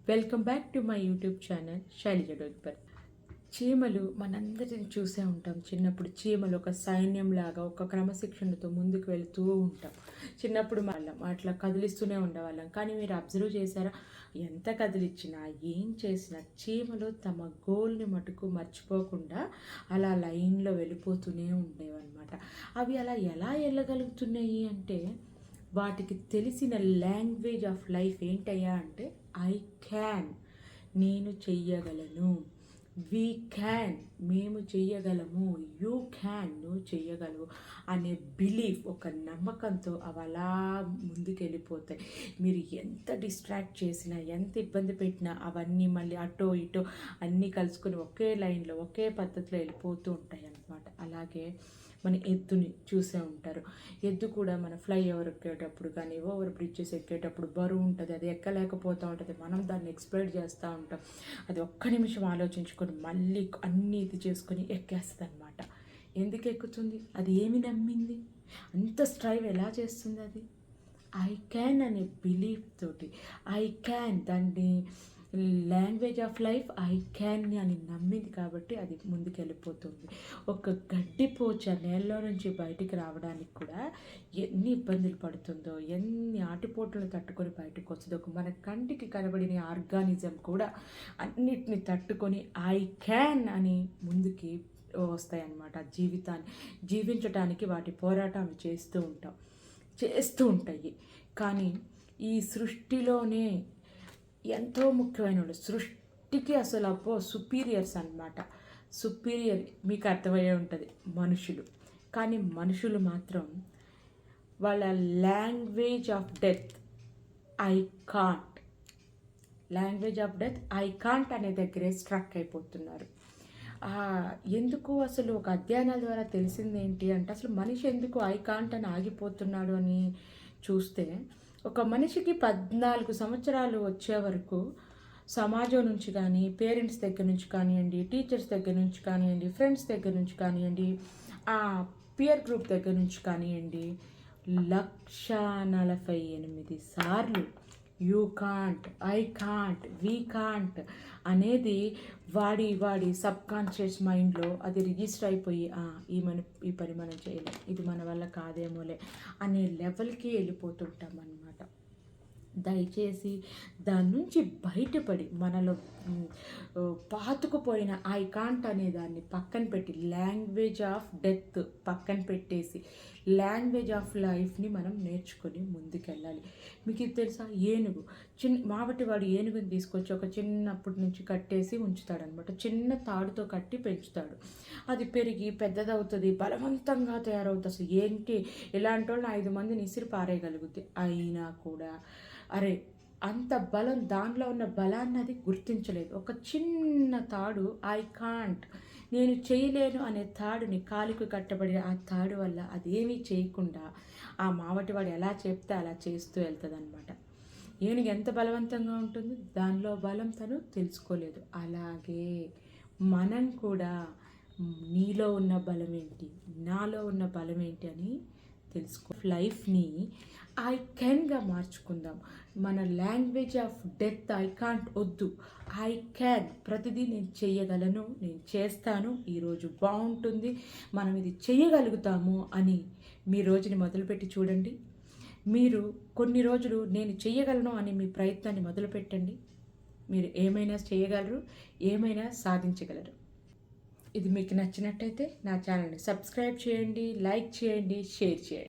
Welcome back to my YouTube channel Shailaja డోల్పర్. చీమలు మనందరిని చూసే ఉంటాం. చిన్నప్పుడు చీమలు ఒక సైన్యంలాగా ఒక క్రమశిక్షణతో ముందుకు వెళుతూ ఉంటాం. చిన్నప్పుడు వాళ్ళం అట్లా కదిలిస్తూనే ఉండేవాళ్ళం. కానీ మీరు అబ్జర్వ్ చేశారా, ఎంత కదిలిచ్చినా ఏం చేసినా చీమలు తమ గోల్ని మటుకు మర్చిపోకుండా అలా లైన్లో వెళ్ళిపోతూనే ఉండేవన్నమాట. అవి అలా ఎలా వెళ్ళగలుగుతున్నాయి అంటే, వాటికి తెలిసిన లాంగ్వేజ్ ఆఫ్ లైఫ్ ఏంటయ్యా అంటే, ఐ క్యాన్, నేను చెయ్యగలను, వీ క్యాన్, మేము చెయ్యగలము, యూ క్యాన్, నువ్వు చెయ్యగలవు అనే బిలీఫ్, ఒక నమ్మకంతో అవి అలా ముందుకు వెళ్ళిపోతాయి. మీరు ఎంత డిస్ట్రాక్ట్ చేసినా, ఎంత ఇబ్బంది పెట్టినా అవన్నీ మళ్ళీ అటో ఇటో అన్నీ కలుసుకొని ఒకే లైన్లో ఒకే పద్ధతిలో వెళ్ళిపోతూ ఉంటాయి అన్నమాట. అలాగే మన ఎద్దుని చూసే ఉంటారు. ఎద్దు కూడా మన ఫ్లైఓవర్ ఎక్కేటప్పుడు కానీ ఓవర్ బ్రిడ్జెస్ ఎక్కేటప్పుడు బరువు ఉంటుంది, అది ఎక్కలేకపోతూ ఉంటుంది. మనం దాన్ని ఎక్స్ప్లోర్ చేస్తూ ఉంటాం. అది ఒక్క నిమిషం ఆలోచించుకొని మళ్ళీ అన్నీ ఇది చేసుకొని ఎక్కేస్తుంది అనమాట. ఎందుకు ఎక్కుతుంది? అది ఏమి నమ్మింది? అంత స్ట్రైవ్ ఎలా చేస్తుంది? అది ఐ క్యాన్ అనే బిలీఫ్ తోటి, ఐ క్యాన్, దాన్ని language of life I can అని నమ్మింది కాబట్టి అది ముందుకు వెళ్ళిపోతుంది. ఒక గడ్డిపోచ నేలలో నుంచి బయటికి రావడానికి కూడా ఎన్ని ఇబ్బందులు పడుతుందో, ఎన్ని ఆటిపోట్లను తట్టుకొని బయటకు వస్తుందో, మన కంటికి కనబడిన ఆర్గానిజం కూడా అన్నిటిని తట్టుకొని ఐ క్యాన్ అని ముందుకి వస్తాయన్నమాట. జీవితాన్ని జీవించడానికి వాటి పోరాటం చేస్తూ ఉంటాయి. కానీ ఈ సృష్టిలోనే ఎంతో ముఖ్యమైన వాళ్ళు, సృష్టికి అసలు సుపీరియర్స్ అన్నమాట. సుపీరియర్ మీకు అర్థమయ్యే ఉంటుంది, మనుషులు. కానీ మనుషులు మాత్రం వాళ్ళ language of death I can't, language of death I can't అనే దగ్గరే స్ట్రక్ అయిపోతున్నారు. ఎందుకు అసలు ఒక అధ్యయనాల ద్వారా తెలిసింది ఏంటి అంటే, అసలు మనిషి ఎందుకు ఐ కాంట్ అని ఆగిపోతున్నాడు అని చూస్తే, ఒక మనిషికి 14 సంవత్సరాలు వచ్చే వరకు సమాజం నుంచి కానీ, పేరెంట్స్ దగ్గర నుంచి కానివ్వండి, టీచర్స్ దగ్గర నుంచి కానివ్వండి, ఫ్రెండ్స్ దగ్గర నుంచి కానివ్వండి, పియర్ గ్రూప్ దగ్గర నుంచి కానివ్వండి, 148 సార్లు you can't, I can't, we can't అనేది వాడి సబ్కాన్షియస్ మైండ్లో అది రిజిస్టర్ అయిపోయి ఈ పని మనం చేయలేం, ఇది మన వల్ల కాదేమోలే అనే లెవెల్కి వెళ్ళిపోతుంటాం అన్నమాట. దయచేసి దాని నుంచి బయటపడి మనలో పాతుకుపోయిన ఐ కాంట్ అనే దాన్ని పక్కన పెట్టి, లాంగ్వేజ్ ఆఫ్ డెత్ పక్కన పెట్టేసి లాంగ్వేజ్ ఆఫ్ లైఫ్ని మనం నేర్చుకొని ముందుకెళ్ళాలి. మీకు ఇది తెలుసా, ఏనుగు వాడు ఏనుగుని తీసుకొచ్చి ఒక చిన్నప్పటి నుంచి కట్టేసి ఉంచుతాడనమాట. చిన్న తాడుతో కట్టి పెంచుతాడు. అది పెరిగి పెద్దదవుతుంది, బలవంతంగా తయారవుతుంది. అసలు ఏంటి, ఇలాంటి వాళ్ళని 5 మందిని ఇసిరి పారేయగలుగుద్ది. అయినా కూడా అరే అంత బలం, దానిలో ఉన్న బలాన్ని అది గుర్తించలేదు. ఒక చిన్న తాడు ఐ కాంట్, నేను చేయలేను అనే తాడుని, కాలుకు కట్టబడి ఆ తాడు వల్ల అదేమీ చేయకుండా ఆ మావటివాడు ఎలా చెప్తే అలా చేస్తూ వెళ్తుంది అనమాట. ఏనుగు ఎంత బలవంతంగా ఉంటుంది, దానిలో బలం తను తెలుసుకోలేదు. అలాగే మనం కూడా నీలో ఉన్న బలం ఏంటి, నాలో ఉన్న బలం ఏంటి అని తెలుసుకో. లైఫ్ని ఐ క్యాన్గా మార్చుకుందాం. మన language of death I can't వద్దు, ఐ క్యాన్, ప్రతిదీ నేను చేయగలను, నేను చేస్తాను, ఈరోజు బాగుంటుంది, మనం ఇది చేయగలుగుతాము అని మీ రోజుని మొదలుపెట్టి చూడండి. మీరు కొన్ని రోజులు నేను చేయగలను అని మీ ప్రయత్నాన్ని మొదలుపెట్టండి. మీరు ఏమైనా చేయగలరు, ఏమైనా సాధించగలరు. ఇది మీకు నచ్చినట్టయితే నా ఛానల్ని సబ్స్క్రైబ్ చేయండి, లైక్ చేయండి, షేర్ చేయండి.